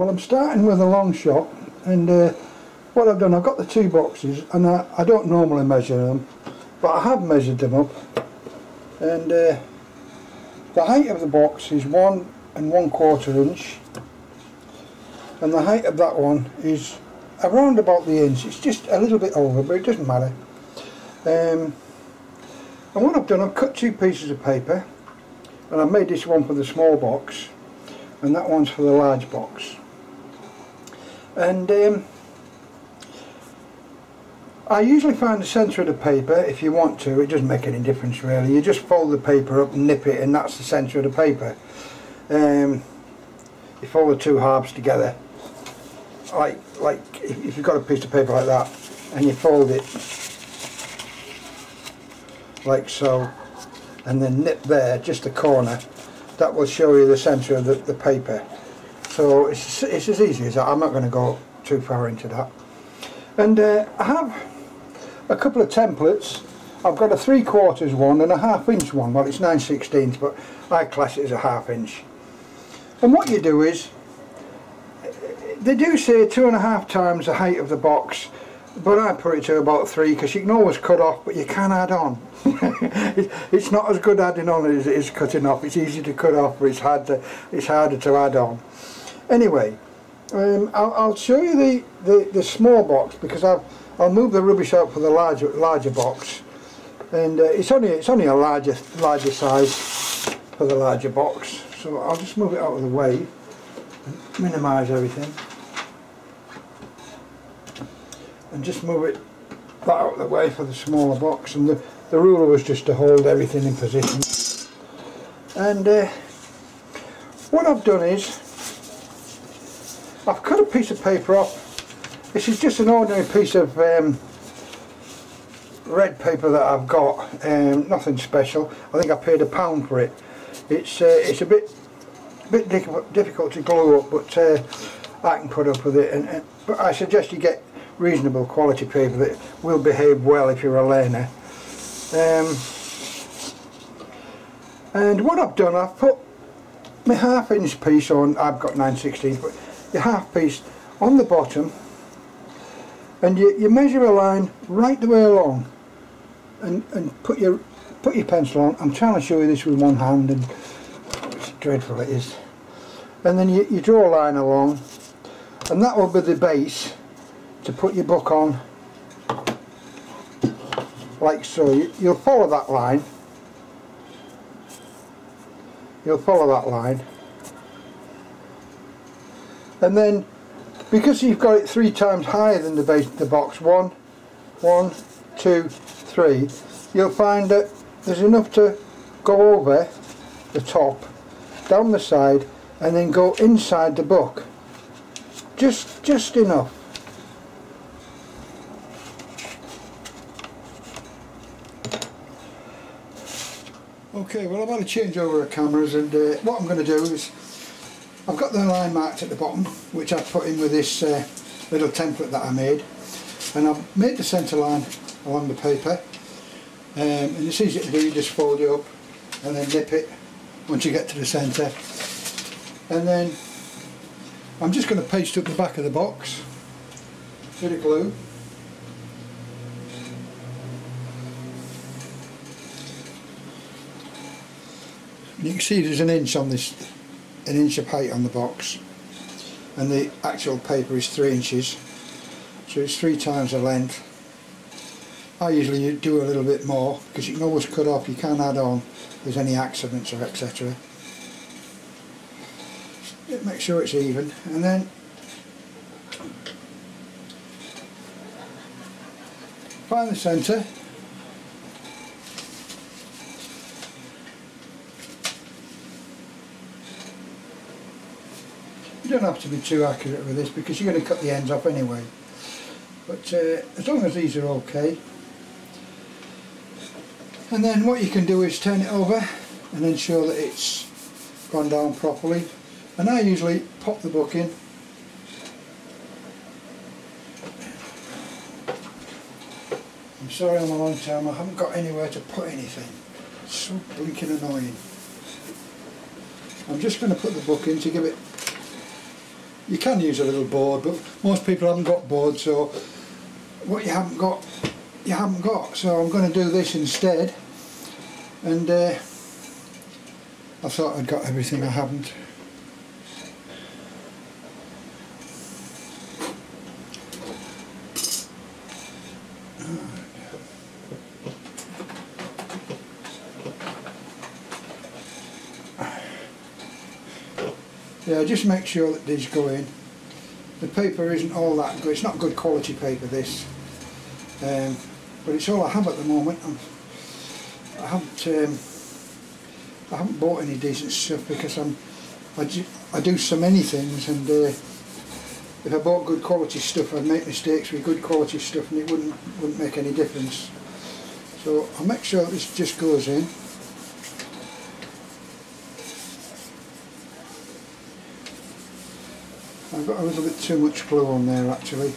well, I'm starting with a long shot, and what I've done, I've got the two boxes, and I don't normally measure them, but I have measured them up, and the height of the box is 1 1/4 inch, and the height of that one is around about the inch. It's just a little bit over, but it doesn't matter. And what I've done, I've cut two pieces of paper, and I've made this one for the small box, and that one's for the large box. And I usually find the centre of the paper, if you want to, it doesn't make any difference really. You just fold the paper up and nip it, and that's the centre of the paper. You fold the two halves together, like if you've got a piece of paper like that, and you fold it like so, and then nip there, just the corner. That will show you the centre of the paper. So it's as easy as that. I'm not going to go too far into that. And I have a couple of templates. I've got a 3/4 one and a 1/2 inch one. Well, it's 9/16, but I class it as a 1/2 inch. And what you do is, they do say 2.5 times the height of the box, but I put it to about 3, because you can always cut off, but you can add on. It's not as good adding on as it is cutting off. It's easy to cut off, but it's harder to add on. Anyway, I'll show you the small box, because I'll move the rubbish out for the larger box, and it's only a larger size for the larger box. So I'll just move it out of the way and minimise everything, and just move it that out of the way for the smaller box. And the ruler was just to hold everything in position. And what I've done is, I've cut a piece of paper off. This is just an ordinary piece of red paper that I've got, nothing special. I think I paid £1 for it. It's a bit difficult to glue up, but I can put up with it. But I suggest you get reasonable quality paper that will behave well if you're a learner. And what I've done, I've put my 1/2 inch piece on. I've got 9/16, but your half piece on the bottom, and you measure a line right the way along, and put your pencil on. I'm trying to show you this with one hand, and it's dreadful it is. And then you draw a line along, and that will be the base to put your book on, like so. You'll follow that line. You'll follow that line, and then, because you've got it 3 times higher than the base of the box, 1, 2, 3, you'll find that there's enough to go over the top, down the side, and then go inside the book. Just enough. Okay, well, I've had a change over of cameras, and what I'm going to do is, I've got the line marked at the bottom, which I've put in with this little template that I made, and I've made the centre line along the paper, and it's easy to do. You just fold it up and then nip it once you get to the centre, and then I'm just going to paste up the back of the box with a glue. You can see there's an inch on this, an inch of height on the box, and the actual paper is 3 inches, so it's 3 times the length. I usually do a little bit more, because you can always cut off, you can add on if there's any accidents or etc. Make sure it's even, and then find the centre. You don't have to be too accurate with this, because you're going to cut the ends off anyway, but as long as these are okay. And then what you can do is turn it over and ensure that it's gone down properly, and I usually pop the book in. I'm sorry I'm a long time, I haven't got anywhere to put anything. It's so blinking annoying. I'm just going to put the book in to give it You can use a little board, but most people haven't got boards, so what you haven't got, you haven't got. So I'm going to do this instead, and I thought I'd got everything, I haven't. Yeah, just make sure that these go in. The paper isn't all that good, it's not good quality paper this, but it's all I have at the moment. I haven't bought any decent stuff because I do so many things, and if I bought good quality stuff I'd make mistakes with good quality stuff and it wouldn't make any difference. So I'll make sure that this just goes in. I've got a little bit too much glue on there actually.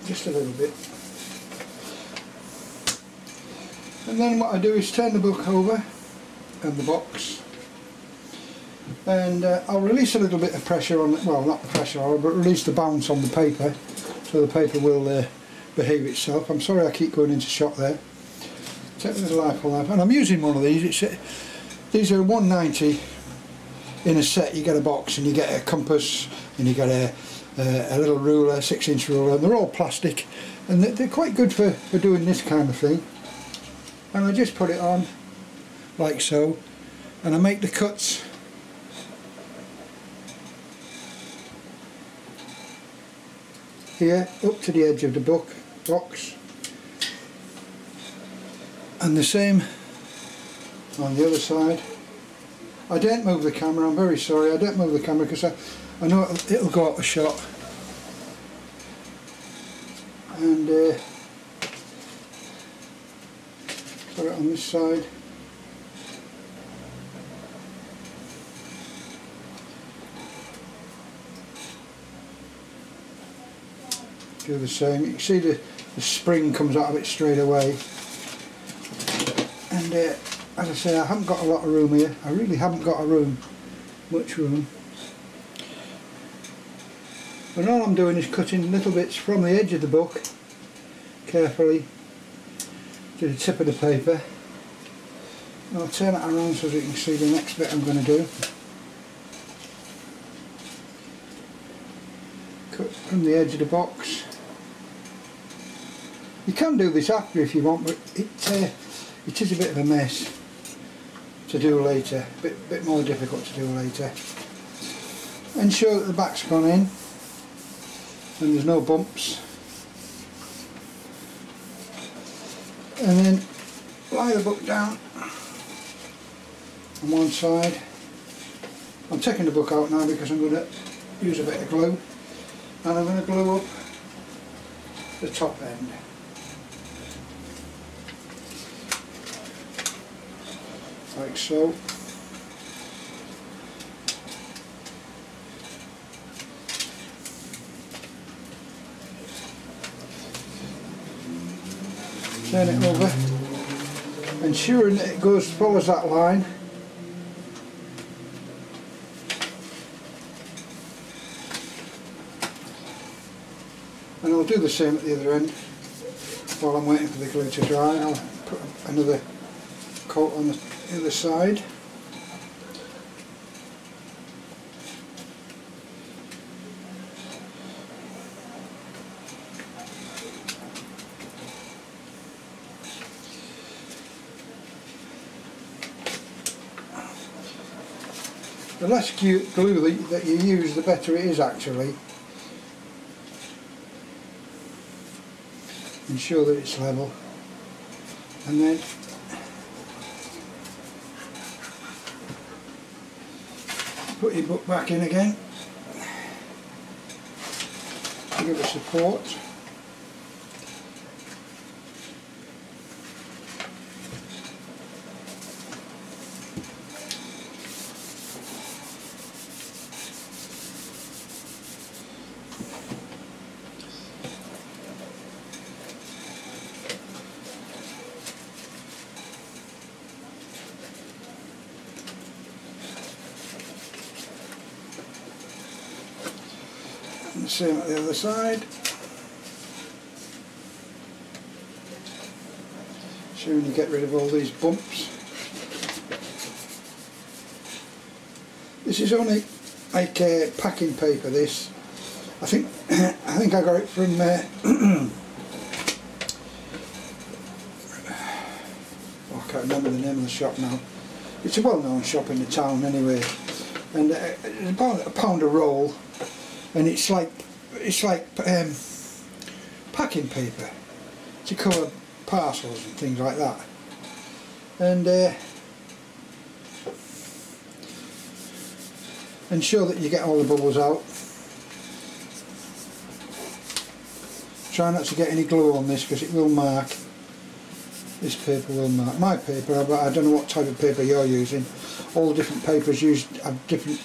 Just a little bit. And then what I do is turn the book over and the box, and I'll release a little bit of pressure on, well, not the pressure, but release the bounce on the paper so the paper will behave itself. I'm sorry I keep going into shot there. Take a little life, and I'm using one of these. These are $1.90 in a set. You get a box and you get a compass and you get a little ruler, 6-inch ruler, and they're all plastic, and they're quite good for doing this kind of thing. And I just put it on like so, and I make the cuts here up to the edge of the box, and the same on the other side. I don't move the camera, I'm very sorry, I don't move the camera because I know it'll go out of shot. And put it on this side. Do the same. You can see the spring comes out of it straight away. And as I say, I haven't got a lot of room here. I really haven't got much room. And all I'm doing is cutting little bits from the edge of the book, carefully, to the tip of the paper. And I'll turn it around so that you can see the next bit I'm going to do. Cut from the edge of the box. You can do this after if you want, but it is a bit of a mess to do later, bit more difficult to do later. Ensure that the back's gone in and there's no bumps, and then lie the book down on one side. I'm taking the book out now because I'm going to use a bit of glue, and I'm going to glue up the top end. Like so. Turn it over, ensuring that it follows that line. And I'll do the same at the other end. While I'm waiting for the glue to dry, I'll put another coat on the other side. The less glue that you use, the better it is actually. Ensure that it's level, and then put your book back in again to give it support. And the same at the other side. Soon you get rid of all these bumps. This is only like packing paper. This, I think I got it from. Oh, I can't remember the name of the shop now. It's a well-known shop in the town anyway, and it's about £1 a roll, and it's like packing paper to cover parcels and things like that, and ensure that you get all the bubbles out. Try not to get any glue on this because it will mark. This paper will mark. My paper, but I don't know what type of paper you're using. All different papers have different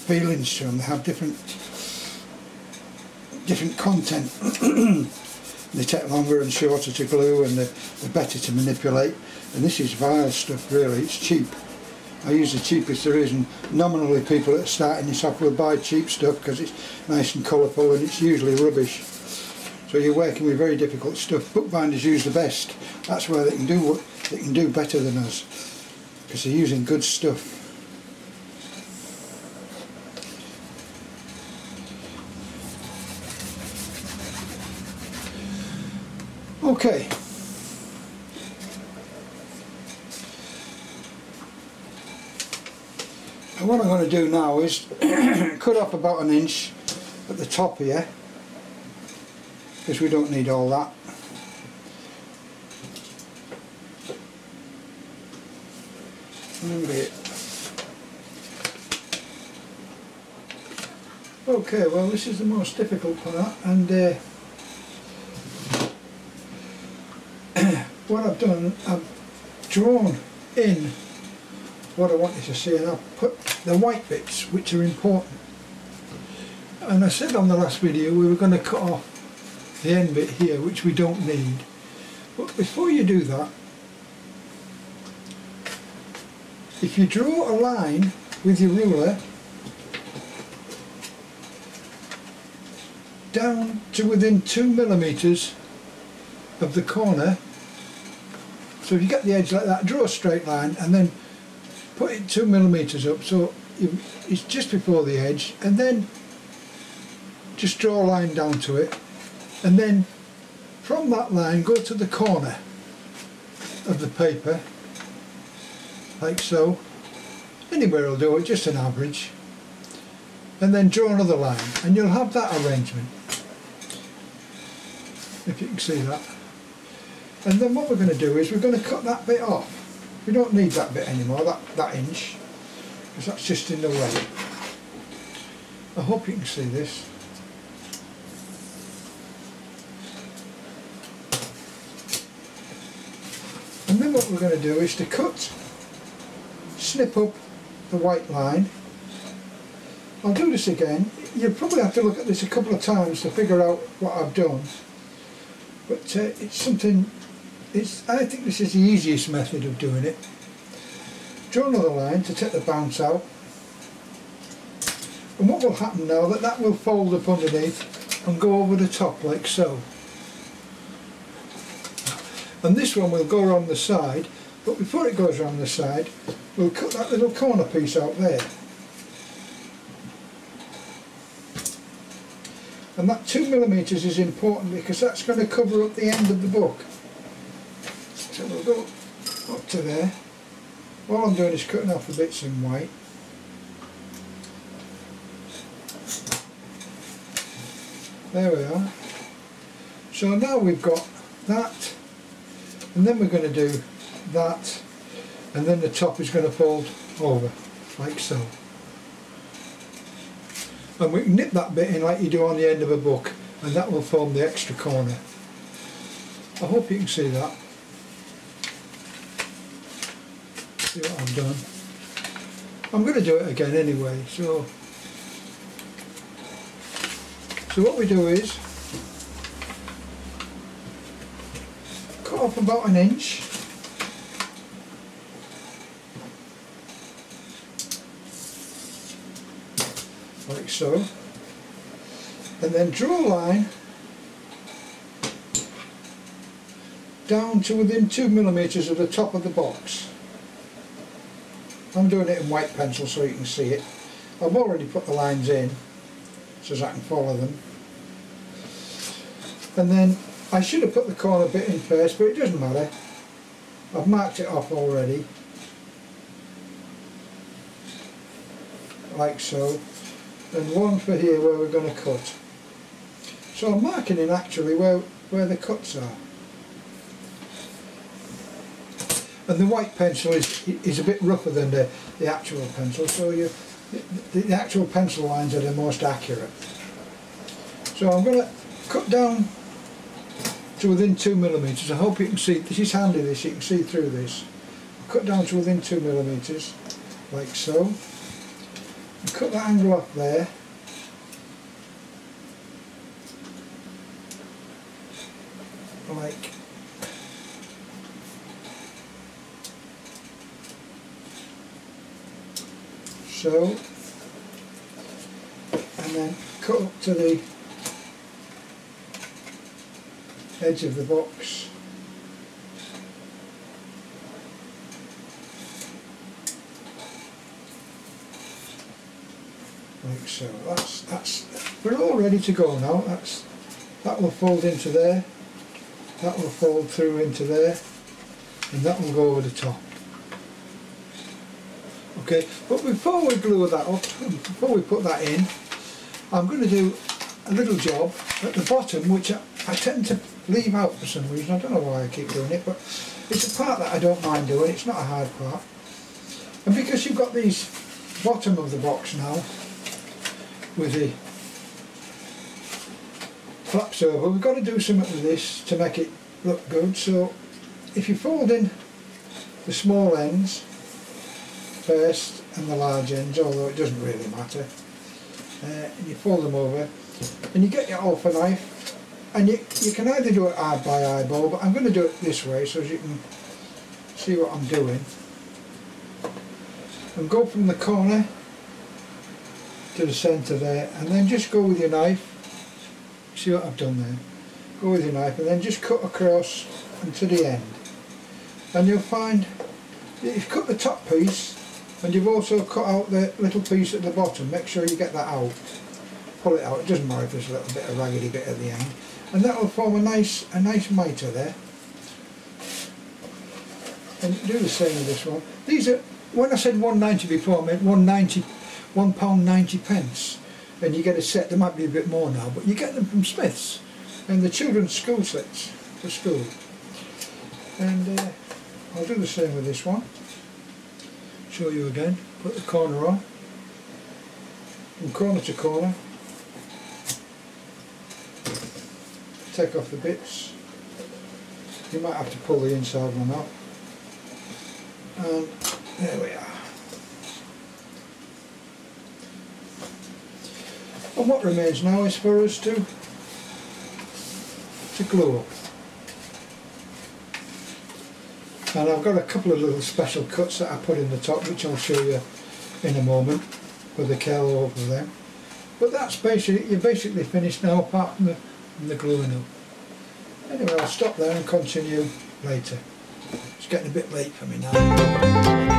feelings to them. They have different content. They take longer and shorter to glue, and they're better to manipulate. And this is vile stuff, really. It's cheap. I use the cheapest there is, and nominally people that are starting this off will buy cheap stuff because it's nice and colourful, and it's usually rubbish. So you're working with very difficult stuff. Bookbinders use the best. That's where they can do better than us, because they're using good stuff. Okay. And what I'm going to do now is cut off about 1 inch at the top here, because we don't need all that. Okay, well, this is the most difficult part, and what I've done, I've drawn in what I wanted to see, and I've put the white bits which are important. And I said on the last video we were going to cut off the end bit here, which we don't need. But before you do that, if you draw a line with your ruler down to within 2mm of the corner, so if you get the edge like that, draw a straight line and then put it 2mm up, so it's just before the edge, and then just draw a line down to it, and then from that line go to the corner of the paper, like so. Anywhere will do it, just an average, and then draw another line, and you'll have that arrangement, if you can see that. And then what we're going to do is we're going to cut that bit off. We don't need that bit anymore, that inch, because that's just in the way. I hope you can see this. And then what we're going to do is to snip up the white line. I'll do this again. You'll probably have to look at this a couple of times to figure out what I've done. But it's something, I think this is the easiest method of doing it. Draw another line to take the bounce out. And what will happen now, that will fold up underneath and go over the top like so. And this one will go around the side, but before it goes around the side, we'll cut that little corner piece out there. And that 2mm is important because that's going to cover up the end of the book. So we'll go up to there. All I'm doing is cutting off the bits in white. There we are. So now we've got that, and then we're going to do that, and then the top is going to fold over, like so. And we can nip that bit in like you do on the end of a book, and that will form the extra corner. I hope you can see that. See what I've done. I'm going to do it again anyway, so what we do is cut off about 1 inch. like so, and then draw a line down to within 2 millimeters of the top of the box. I'm doing it in white pencil so you can see it. I've already put the lines in so as I can follow them. And then I should have put the corner bit in first, but it doesn't matter. I've marked it off already, like so, and one for here where we're going to cut. So I'm marking in actually where the cuts are. And the white pencil is a bit rougher than the actual pencil, so the actual pencil lines are the most accurate. So I'm going to cut down to within 2 millimeters. I hope you can see, this is handy, this, you can see through this. Cut down to within 2 millimeters, like so. And cut that angle off there. Like so, and then cut up to the edge of the box, like so. That's we're all ready to go now. That will fold into there, that will fold through into there, and that will go over the top. Okay, but before we glue that up, and before we put that in, I'm going to do a little job at the bottom, which I tend to leave out for some reason. I don't know why I keep doing it, but it's a part that I don't mind doing. It's not a hard part. And because you've got these bottom of the box now with the flaps over, we've got to do something with this to make it look good. So if you fold in the small ends first and the large ends, although it doesn't really matter, and you fold them over and you get your alpha knife, and you can either do it eye by eyeball, but I'm going to do it this way so as you can see what I'm doing, and go from the corner to the centre there, and then just go with your knife. See what I've done there? Go with your knife and then just cut across and to the end, and you'll find that you've cut the top piece and you've also cut out the little piece at the bottom. Make sure you get that out. Pull it out. It doesn't matter if there's a little bit of raggedy bit at the end, and that will form a nice mitre there. And do the same with this one. These are, when I said £1.90 before, I meant £1.90, and you get a set. There might be a bit more now, but you get them from Smith's and the children's school sets for school. And I'll do the same with this one. Show you again. Put the corner on, from corner to corner. Take off the bits. You might have to pull the inside one off. And there we are. And what remains now is for us to glue up. And I've got a couple of little special cuts that I put in the top, which I'll show you in a moment with the curl over them. But that's basically, you're basically finished now, apart from the gluing up. Anyway, I'll stop there and continue later. It's getting a bit late for me now.